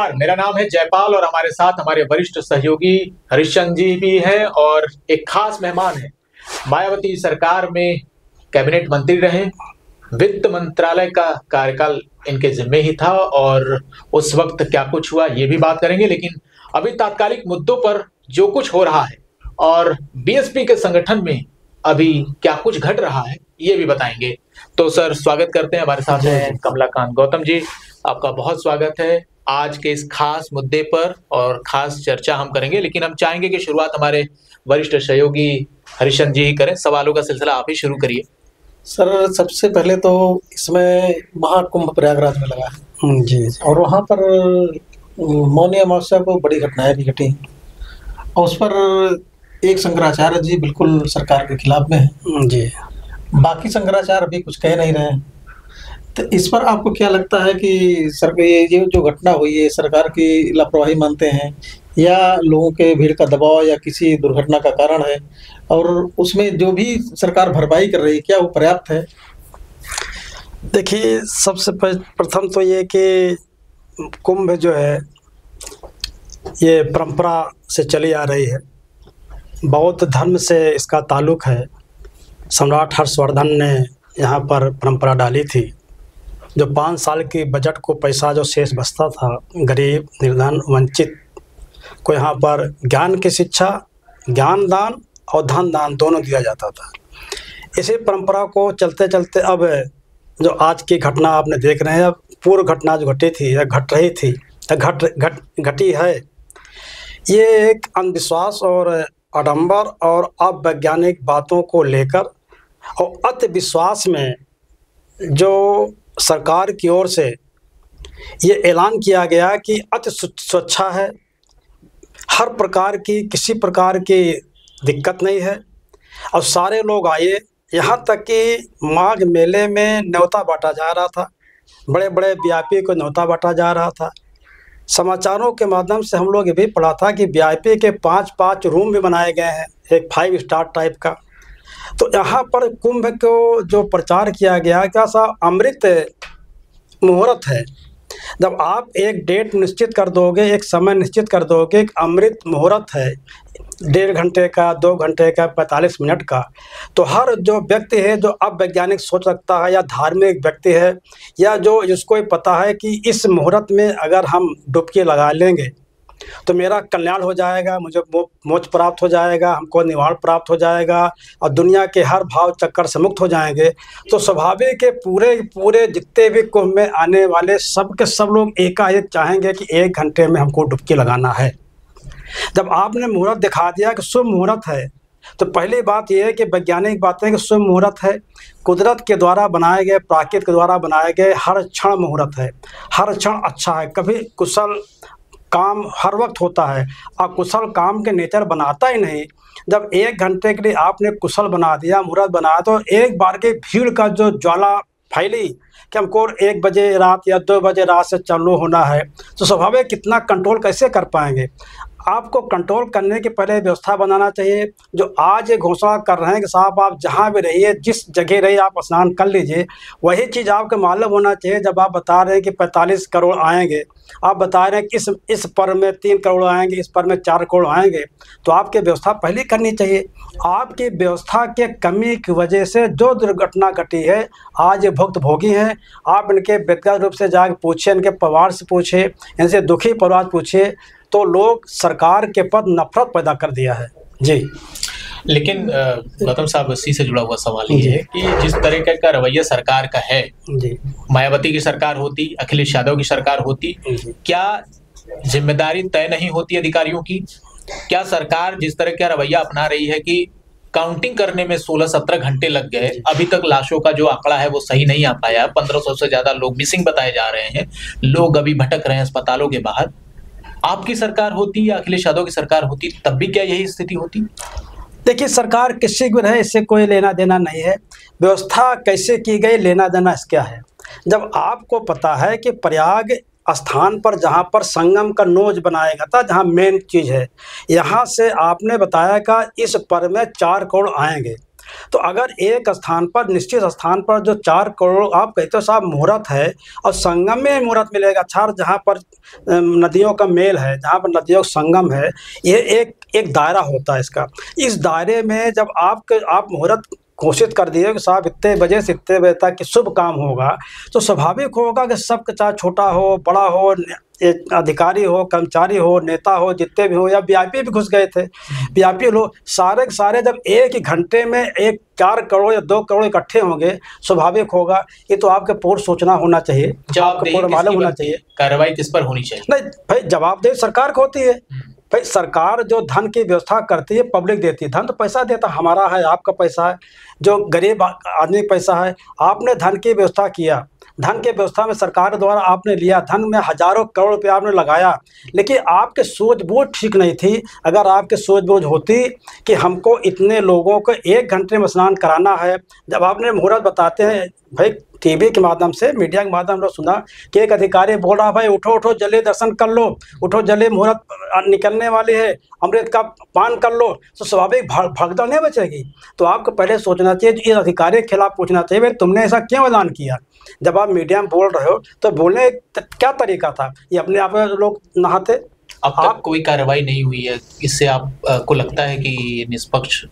नमस्कार, मेरा नाम है जयपाल और हमारे साथ हमारे वरिष्ठ सहयोगी हरिश्चंद्र जी भी हैं और एक खास मेहमान है। मायावती सरकार में कैबिनेट मंत्री रहे, वित्त मंत्रालय का कार्यकाल इनके जिम्मे ही था और उस वक्त क्या कुछ हुआ ये भी बात करेंगे। लेकिन अभी तात्कालिक मुद्दों पर जो कुछ हो रहा है और बीएसपी के संगठन में अभी क्या कुछ घट रहा है ये भी बताएंगे। तो सर स्वागत करते हैं, हमारे साथ हैं कमलाकांत गौतम जी, आपका बहुत स्वागत है आज के इस खास मुद्दे पर और खास चर्चा हम करेंगे। लेकिन हम चाहेंगे कि शुरुआत हमारे वरिष्ठ सहयोगी हरिश्चंद्र जी ही करें। सवालों का सिलसिला आप ही शुरू करिए। सर, सबसे पहले तो इसमें महाकुंभ प्रयागराज में लगा है जी, और वहाँ पर मौनी अमावस्या को बड़ी घटनाएं भी घटी और उस पर एक शंकराचार्य जी बिल्कुल सरकार के खिलाफ में है जी। बाकी शंकराचार्य अभी कुछ कह नहीं रहे हैं। तो इस पर आपको क्या लगता है कि सर ये जो घटना हुई है सरकार की लापरवाही मानते हैं या लोगों के भीड़ का दबाव या किसी दुर्घटना का कारण है, और उसमें जो भी सरकार भरपाई कर रही है क्या वो पर्याप्त है? देखिए, सबसे प्रथम तो ये कि कुंभ जो है ये परंपरा से चली आ रही है, बौद्ध धर्म से इसका ताल्लुक है। सम्राट हर्षवर्धन ने यहाँ पर परंपरा डाली थी। जो 5 साल की बजट को पैसा जो शेष बचता था, गरीब निर्धन वंचित को यहाँ पर ज्ञान की शिक्षा, ज्ञान दान और धन दान दोनों दिया जाता था। इसी परंपरा को चलते चलते अब जो आज की घटना आपने देख रहे हैं, अब पूर्व घटना जो घटी थी या घट रही थी या घटी है, ये एक अंधविश्वास और आडंबर और अवैज्ञानिक बातों को लेकर और अति विश्वास में जो सरकार की ओर से ये ऐलान किया गया कि अति सुरक्षा है, हर प्रकार की किसी प्रकार की दिक्कत नहीं है और सारे लोग आए। यहाँ तक कि माघ मेले में न्योता बांटा जा रहा था, बड़े बड़े वीआईपी को न्योता बांटा जा रहा था। समाचारों के माध्यम से हम लोग ये भी पढ़ा था कि वीआईपी के 5-5 रूम भी बनाए गए हैं, एक 5 स्टार टाइप का। तो यहाँ पर कुंभ को जो प्रचार किया गया क्या सा अमृत मुहूर्त है। जब आप एक डेट निश्चित कर दोगे, एक समय निश्चित कर दोगे, एक अमृत मुहूर्त है 1.5 घंटे का, 2 घंटे का, 45 मिनट का, तो हर जो व्यक्ति है जो अवैज्ञानिक सोच रखता है या धार्मिक व्यक्ति है या जो जिसको पता है कि इस मुहूर्त में अगर हम डुबकी लगा लेंगे तो मेरा कल्याण हो जाएगा, मुझे मोक्ष प्राप्त हो जाएगा, हमको निवारण प्राप्त हो जाएगा और दुनिया के हर भाव चक्कर से मुक्त हो जाएंगे, तो स्वाभाविक के पूरे जितने भी कुंभ में आने वाले सब के सब लोग एकाएक चाहेंगे कि 1 घंटे में हमको डुबकी लगाना है। जब आपने मुहूर्त दिखा दिया कि शुभ मुहूर्त है, तो पहली बात यह है कि वैज्ञानिक बातें कि शुभ मुहूर्त है, कुदरत के द्वारा बनाए गए, प्रकृति के द्वारा बनाए गए हर क्षण मुहूर्त है, हर क्षण अच्छा है। कभी कुशल काम हर वक्त होता है, आप कुशल काम के नेचर बनाता ही नहीं। जब 1 घंटे के लिए आपने कुशल बना दिया, मुहूर्त बनाया, तो एक बार के भीड़ का जो ज्वाला फैली कि हमको 1 बजे रात या 2 बजे रात से चालू होना है, तो स्वाभाविक कितना कंट्रोल कैसे कर पाएंगे। आपको कंट्रोल करने के पहले व्यवस्था बनाना चाहिए। जो आज ये घोषणा कर रहे हैं कि साहब आप जहाँ भी रहिए, जिस जगह रहिए आप स्नान कर लीजिए, वही चीज़ आपको मालूम होना चाहिए। जब आप बता रहे हैं कि 45 करोड़ आएंगे, आप बता रहे हैं कि इस पर्व में 3 करोड़ आएंगे, इस पर्व में 4 करोड़ आएंगे, तो आपकी व्यवस्था पहले करनी चाहिए। आपकी व्यवस्था के कमी की वजह से जो दुर्घटना घटी है, आज ये भुक्तभोगी हैं। आप इनके व्यक्तिगत रूप से जाकर पूछिए, इनके परिवार से पूछिए, इनसे दुखी परिवार पूछिए, तो लोग सरकार के प्रति नफरत पैदा कर दिया है जी। लेकिन गौतम साहब, इसी से जुड़ा हुआ सवाल ये है कि जिस तरीके का रवैया सरकार का है जी, मायावती की सरकार होती, अखिलेश यादव की सरकार होती, क्या जिम्मेदारी तय नहीं होती अधिकारियों की? क्या सरकार जिस तरह का रवैया अपना रही है कि काउंटिंग करने में 16-17 घंटे लग गए, अभी तक लाशों का जो आंकड़ा है वो सही नहीं आ पाया, 1500 से ज्यादा लोग मिसिंग बताए जा रहे हैं, लोग अभी भटक रहे हैं अस्पतालों के बाहर, आपकी सरकार होती या अखिलेश यादव की सरकार होती तब भी क्या यही स्थिति होती? देखिए, सरकार किसी को रहे इससे कोई लेना देना नहीं है, व्यवस्था कैसे की गई लेना देना इस क्या है। जब आपको पता है कि प्रयाग स्थान पर जहाँ पर संगम का नोज बनाया था, जहाँ मेन चीज़ है, यहाँ से आपने बताया कि इस पर्व में 4 करोड़ आएंगे, तो अगर एक स्थान पर, निश्चित स्थान पर जो 4 करोड़ आप कहते हो साहब मुहूर्त है, और संगम में मुहूर्त मिलेगा, चार जहाँ पर नदियों का मेल है, जहाँ पर नदियों का संगम है, ये एक दायरा होता है इसका। इस दायरे में जब आप मुहूर्त घोषित कर दिए कि साहब इतने बजे से इतने बजे तक कि शुभ काम होगा, तो स्वाभाविक होगा कि सबका, चाहे छोटा हो बड़ा हो, एक अधिकारी हो कर्मचारी हो नेता हो जितने भी हो, या वीआईपी भी घुस गए थे, वीआईपी लोग सारे के सारे जब एक ही घंटे में 4 करोड़ या 2 करोड़ इकट्ठे होंगे, स्वाभाविक होगा ये तो आपके पूर्व सूचना होना चाहिए, आपको पूर्व मालूम होना चाहिए। कार्रवाई किस पर होनी चाहिए? नहीं भाई, जवाबदेही सरकार को होती है भाई। सरकार जो धन की व्यवस्था करती है पब्लिक देती है, धन तो पैसा देता, हमारा है आपका पैसा है, जो गरीब आदमी का पैसा है, आपने धन की व्यवस्था किया, धन के व्यवस्था में सरकार द्वारा आपने लिया, धन में हजारों करोड़ रुपये आपने लगाया, लेकिन आपके सूझबूझ ठीक नहीं थी। अगर आपके सूझबूझ होती कि हमको इतने लोगों को 1 घंटे में स्नान कराना है, जब आपने मुहूर्त बताते हैं भाई, टीवी के माध्यम से, मीडिया के माध्यम से सुना कि एक अधिकारी बोल रहा भाई उठो उठो जल्दी दर्शन कर लो, उठो जल्दी मुहूर्त निकलने वाली है, अमृत का पान कर लो, तो स्वाभाविक भगदड़ नहीं बचेगी। तो आपको पहले सोचना चाहिए, इस अधिकारी के खिलाफ पूछना चाहिए भाई तुमने ऐसा क्यों ऐलान किया। जब आप मीडिया में बोल रहे हो तो बोलने क्या तरीका था, ये अपने आप लोग नहाते। अब तक कोई कार्रवाई नहीं हुई है, इससे आपको लगता है कि निष्पक्ष?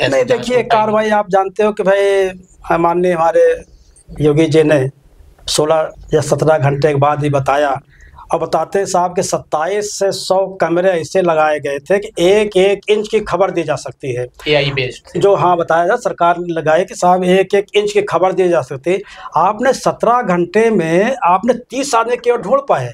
नहीं देखिए, कार्रवाई आप जानते हो कि भाई माननीय हमारे योगी जी ने 16 या 17 घंटे के बाद ही बताया, और बताते साहब के 27 से 100 कैमरे ऐसे लगाए गए थे कि 1-1 इंच की खबर दी जा सकती है, AI बेस्ड जो बताया जा, सरकार ने लगाए कि साहब 1-1 इंच की खबर दी जा सकती है। आपने 17 घंटे में आपने 30 आदमी क्यों ढूंढ पाए?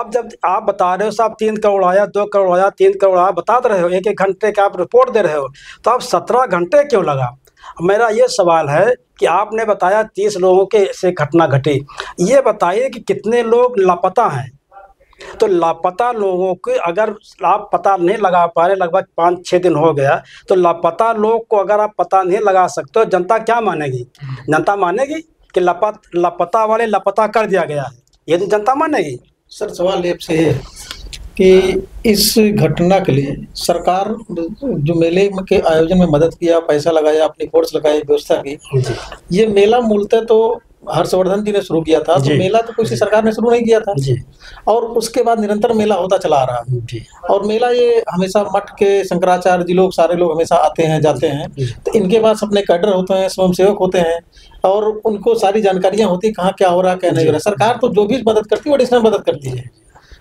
जब आप बता रहे हो साहब 3 करोड़ आया, 2 करोड़ आया, 3 करोड़ आया, बता रहे हो 1-1 घंटे का आप रिपोर्ट दे रहे हो, तो आप 17 घंटे क्यों लगा? मेरा ये सवाल है कि आपने बताया 30 लोगों के से घटना घटी, ये बताइए कि कितने लोग लापता हैं। तो लापता लोगों के अगर आप पता नहीं लगा पा रहे, लगभग 5-6 दिन हो गया, तो लापता लोग को अगर आप पता नहीं लगा सकते तो जनता क्या मानेगी? जनता मानेगी कि लापता वाले लापता कर दिया गया है, ये जनता मानेगी? सर सवाल ये से है कि इस घटना के लिए सरकार जो मेले के आयोजन में मदद किया, पैसा लगाया, अपनी फोर्स लगाई, व्यवस्था की, ये मेला मूलतः तो हर्षवर्धन जी ने शुरू किया था, तो मेला तो किसी सरकार ने शुरू नहीं किया था जी। और उसके बाद निरंतर मेला होता चला आ रहा है, और मेला ये हमेशा मठ के शंकराचार्य जी लोग, सारे लोग हमेशा आते हैं जाते हैं, तो इनके पास अपने कैडर होते हैं, स्वयंसेवक होते हैं, और उनको सारी जानकारियां होती है कहाँ क्या हो रहा है क्या नहीं हो रहा है। सरकार तो जो भी मदद करती है वो एडिशनल मदद करती है,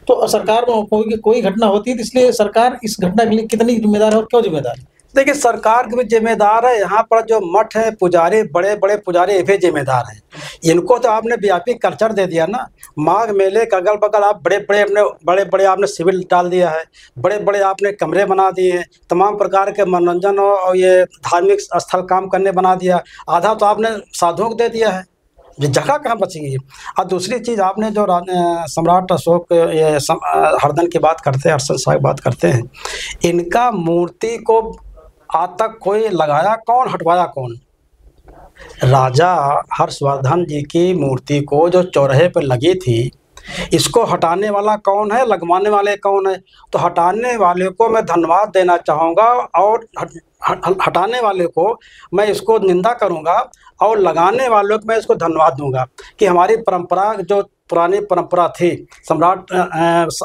तो सरकार में कोई घटना होती है, तो इसलिए सरकार इस घटना के लिए कितनी जिम्मेदार है और क्यों जिम्मेदार है? देखिए, सरकार भी जिम्मेदार है, यहाँ पर जो मठ है, पुजारी, बड़े बड़े पुजारी ये भी जिम्मेदार हैं। इनको तो आपने वीआईपी कल्चर दे दिया ना, माघ मेले के अगल बगल आप बड़े बड़े आपने सिविल डाल दिया है, बड़े बड़े आपने कमरे बना दिए हैं, तमाम प्रकार के मनोरंजन और ये धार्मिक स्थल काम करने बना दिया, आधा तो आपने साधुओं को दे दिया है, जगह कहाँ बचेगी? और दूसरी चीज़ आपने जो सम्राट अशोक ये हरदन की बात करते हैं, हर्षन शाह की बात करते हैं, इनका मूर्ति को आज तक कोई लगाया कौन, हटवाया कौन? राजा हर्षवर्धन जी की मूर्ति को जो चौराहे पर लगी थी, इसको हटाने वाला कौन है, लगवाने वाले कौन है? तो हटाने वाले को मैं धन्यवाद देना चाहूँगा, और हटाने वाले को मैं इसको निंदा करूँगा, और लगाने वालों को मैं इसको धन्यवाद दूंगा कि हमारी परंपरा, जो पुरानी परंपरा थी, सम्राट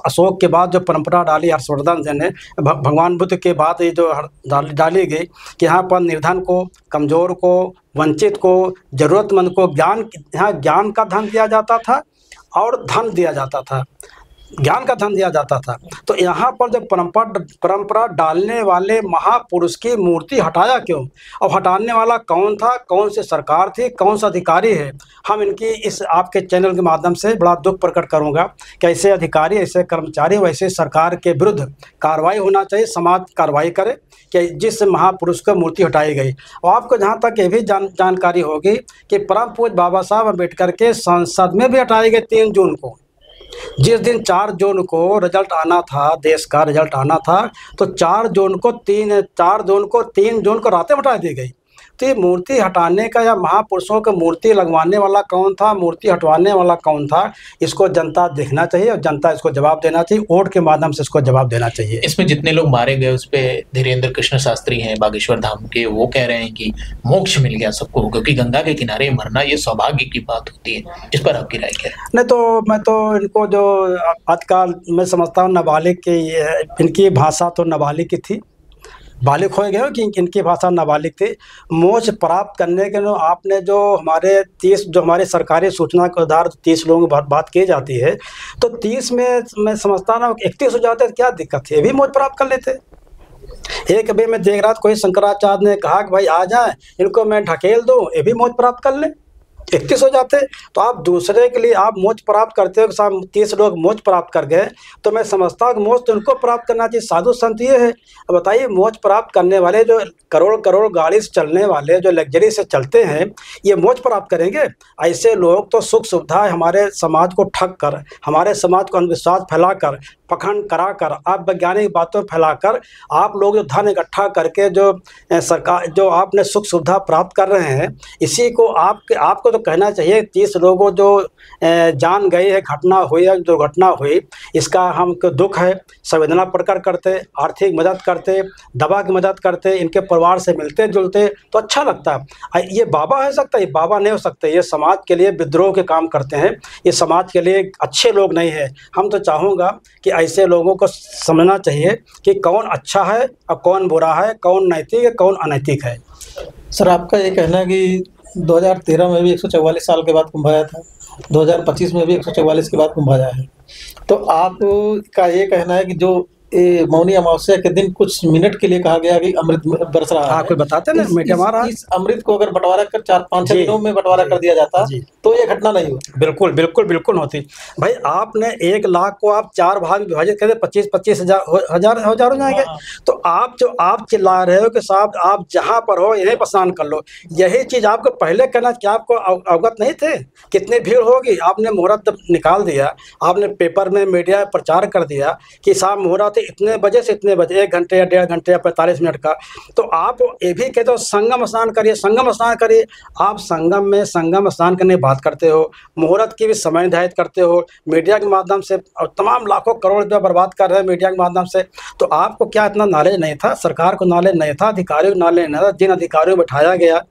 अशोक के बाद जो परंपरा डाली हर्षवर्धन जी ने, भगवान बुद्ध के बाद ये जो डाली गई कि यहाँ पर निर्धन को, कमज़ोर को, वंचित को, ज़रूरतमंद को यहाँ ज्ञान का धन दिया जाता था और धन दिया जाता था, ज्ञान का धन दिया जाता था। तो यहाँ पर जब परंपरा डालने वाले महापुरुष की मूर्ति हटाया क्यों? और हटाने वाला कौन था, कौन सी सरकार थी, कौन सा अधिकारी है? हम इनकी इस आपके चैनल के माध्यम से बड़ा दुख प्रकट करूँगा कि ऐसे अधिकारी, ऐसे कर्मचारी, वैसे सरकार के विरुद्ध कार्रवाई होना चाहिए, समाज कार्रवाई करे कि जिस महापुरुष को मूर्ति हटाई गई। और आपको जहाँ तक ये भी जानकारी होगी कि परम पूज्य बाबा साहब अम्बेडकर के संसद में भी हटाई गई 3 जून को। जिस दिन 4 जून को रिजल्ट आना था, देश का रिजल्ट आना था, तो 4 जून को 3 जून को रातें हटा दी गई। मूर्ति हटाने का या महापुरुषों की मूर्ति लगवाने वाला कौन था, मूर्ति हटवाने वाला कौन था, इसको जनता देखना चाहिए और जनता इसको जवाब देना चाहिए, वोट के माध्यम से इसको जवाब देना चाहिए। इसमें जितने लोग मारे गए उस पे धीरेन्द्र कृष्ण शास्त्री हैं बागेश्वर धाम के, वो कह रहे हैं कि मोक्ष मिल गया सबको, क्योंकि गंगा के किनारे मरना ये सौभाग्य की बात होती है। इस पर आपकी राय क्या है? नहीं तो मैं तो इनको जो आजकल मैं समझता हूँ नाबालिग की, इनकी भाषा तो नाबालिग की थी, बालिग हो गए हो कि इनकी भाषा नाबालिग थी। मोक्ष प्राप्त करने के लिए आपने जो हमारे सरकारी सूचना के आधार 30 लोगों की बात की जाती है, तो 30 में मैं समझता ना 31 हो जाते तो क्या दिक्कत थी, ये भी मोक्ष प्राप्त कर लेते। एक अभी मैं देख रहा था कोई शंकराचार्य ने कहा कि भाई आ जाए इनको मैं ढकेल दूं, ये भी मोक्ष प्राप्त कर ले, 31 हो जाते। तो आप दूसरे के लिए आप मोक्ष प्राप्त करते हो, साहब 30 लोग मोक्ष प्राप्त कर गए, तो मैं समझता हूँ कि मोक्ष तो उनको प्राप्त करना चाहिए। साधु संत ये है, अब बताइए मोक्ष प्राप्त करने वाले जो करोड़ करोड़ गाड़ी से चलने वाले, जो लग्जरी से चलते हैं, ये मोक्ष प्राप्त करेंगे? ऐसे लोग तो सुख सुविधा हमारे समाज को ठग कर, हमारे समाज को अंधविश्वास फैलाकर, पखंड कराकर, आप वैज्ञानिक बातों फैलाकर, आप लोग जो धन इकट्ठा करके जो सरकार जो आपने सुख सुविधा प्राप्त कर रहे हैं, इसी को आपको तो कहना चाहिए 30 लोगों जो जान गई है, घटना हुई है, दुर्घटना हुई, इसका हमको दुख है, संवेदना प्रकट करते, आर्थिक मदद करते, दवा की मदद करते, इनके परिवार से मिलते जुलते तो अच्छा लगता है। ये बाबा हो सकता है? ये बाबा नहीं हो सकते, ये समाज के लिए विद्रोह के काम करते हैं, ये समाज के लिए अच्छे लोग नहीं है। हम तो चाहूँगा कि ऐसे लोगों को समझना चाहिए कि कौन अच्छा है और कौन बुरा है, कौन नैतिक है, कौन अनैतिक है। सर आपका ये कहना है कि 2013 में भी 144 साल के बाद कुंभ आया था, 2025 में भी 144 के बाद कुंभ आया है, तो आपका ये कहना है कि जो मौनी अमावस्या के दिन कुछ मिनट के लिए कहा गया कि अमृत बरस रहा है, कोई बताते ना मीडिया इस अमृत को अगर बंटवारा कर 4-5 दिनों में बंटवारा कर दिया जाता तो ये घटना नहीं होती। बिल्कुल बिल्कुल बिल्कुल होती। भाई आपने 1 लाख को आप 4 भाग विभाजित कर दे, 25-25 हजार हो जाएंगे। तो आप चिल्ला रहे हो कि साहब आप जहाँ पर हो यहीं पर स्नान कर लो, यही चीज आपको पहले करना, क्या आपको अवगत नहीं थे कितनी भीड़ होगी? आपने मुहूर्त निकाल दिया, आपने पेपर में मीडिया प्रचार कर दिया कि साहब मुहूर्त इतने बजे से इतने बजे, 1 घंटे या 1.5 घंटे या 45 मिनट का। तो आप ये भी कहते हो संगम स्नान करिए, संगम स्नान करिए। आप संगम में संगम स्नान करने की बात करते हो, मुहूर्त की भी समय निर्धारित करते हो मीडिया के माध्यम से, और तमाम लाखों करोड़ रुपया बर्बाद कर रहे हैं मीडिया के माध्यम से। तो आपको क्या इतना नॉलेज नहीं था? सरकार को नॉलेज नहीं था, अधिकारियों को नॉलेज नहीं था, जिन अधिकारियों को बैठाया गया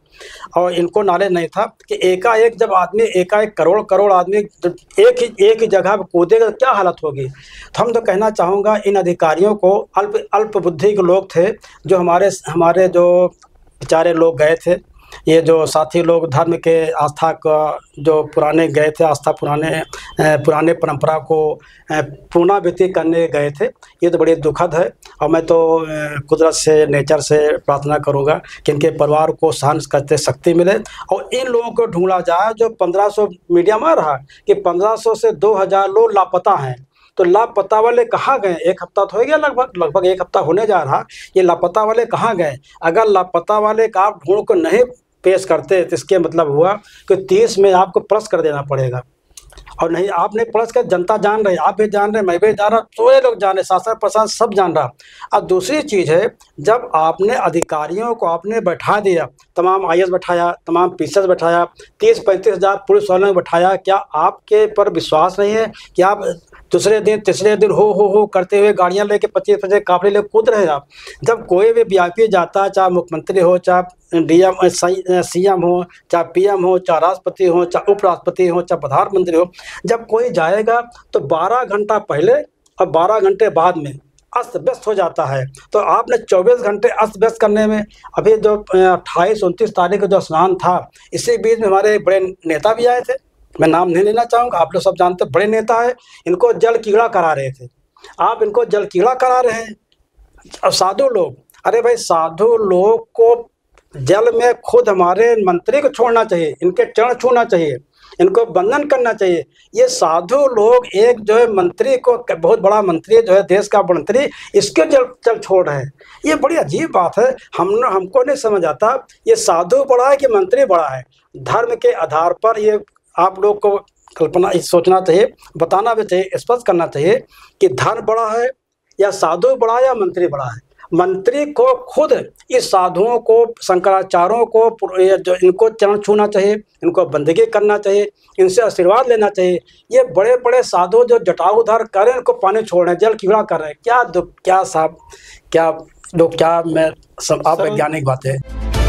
और इनको नॉलेज नहीं था कि एकाएक जब आदमी एकाएक करोड़ आदमी एक ही जगह पर कूदेगा तो क्या हालत होगी। तो हम तो कहना चाहूँगा इन अधिकारियों को, अल्प बुद्धि के लोग थे जो हमारे जो बेचारे लोग गए थे, ये जो साथी लोग धर्म के आस्था का जो पुराने गए थे, आस्था पुराने परंपरा को पुनरावृत्ति करने गए थे, ये तो बड़ी दुखद है। और मैं तो कुदरत से, नेचर से प्रार्थना करूँगा कि इनके परिवार को सहन करते शक्ति मिले और इन लोगों को ढूंढा जाए। जो 1500 मीडिया में रहा कि 1500 से 2000 लोग लापता हैं, तो लापता वाले कहाँ गए? 1 हफ्ता तो हो गया, लगभग 1 हफ्ता होने जा रहा, ये लापता वाले कहाँ गए? अगर लापता वाले का आप ढूंढ को नहीं पेश करते तो इसके मतलब हुआ कि 30 में आपको प्लस कर देना पड़ेगा, और नहीं आपने प्लस कर, जनता जान रही, आप भी जान रहे, मैं भी जान रहा, पूरे लोग जान रहे, शासन प्रशासन सब जान रहा। अब दूसरी चीज़ है, जब आपने अधिकारियों को आपने बैठा दिया, तमाम IAS बैठाया, तमाम PCS बैठाया, 30-35 हज़ार पुलिस वालों को बैठाया, क्या आपके पर विश्वास नहीं है कि आप दूसरे दिन तीसरे दिन हो करते हुए गाड़ियां लेके 25-25 काफले लेकर कूद रहे हैं आप? जब कोई भी VIP जाता है, चाहे मुख्यमंत्री हो, चाहे DM CM हो, चाहे PM हो, चाहे राष्ट्रपति हो, चाहे उपराष्ट्रपति हो, चाहे प्रधानमंत्री हो, जब कोई जाएगा तो 12 घंटा पहले और 12 घंटे बाद में अस्त व्यस्त हो जाता है। तो आपने 24 घंटे अस्त व्यस्त करने में, अभी जो 28-29 तारीख का जो स्नान था, इसी बीच में हमारे बड़े नेता भी आए थे, मैं नाम नहीं लेना चाहूँगा, आप लोग सब जानते, बड़े नेता है, इनको जल कीड़ा करा रहे थे। आप इनको जल कीड़ा करा रहे हैं। अब साधु लोग, अरे भाई साधु लोग को जल में खुद हमारे मंत्री को छोड़ना चाहिए, इनके चरण छूना चाहिए, इनको बंधन करना चाहिए। ये साधु लोग एक जो है मंत्री को, बहुत बड़ा मंत्री जो है देश का मंत्री, इसके जल छोड़ रहे हैं। ये बड़ी अजीब बात है, हमको नहीं समझ आता ये साधु बड़ा है कि मंत्री बड़ा है। धर्म के आधार पर ये आप लोग को कल्पना सोचना चाहिए, बताना भी चाहिए, स्पष्ट करना चाहिए कि धर्म बड़ा है या साधु बड़ा है या मंत्री बड़ा है। मंत्री को खुद इस साधुओं को, शंकराचार्यों को, ये जो इनको चरण छूना चाहिए, इनको बंदगी करना चाहिए, इनसे आशीर्वाद लेना चाहिए। ये बड़े बड़े साधु जो जटाउद्धार कर रहे हैं, इनको पानी छोड़ रहे हैं, जल क्यों कर रहे हैं? क्या साहब, क्या लोग, क्या मैं सब आप वैज्ञानिक बातें।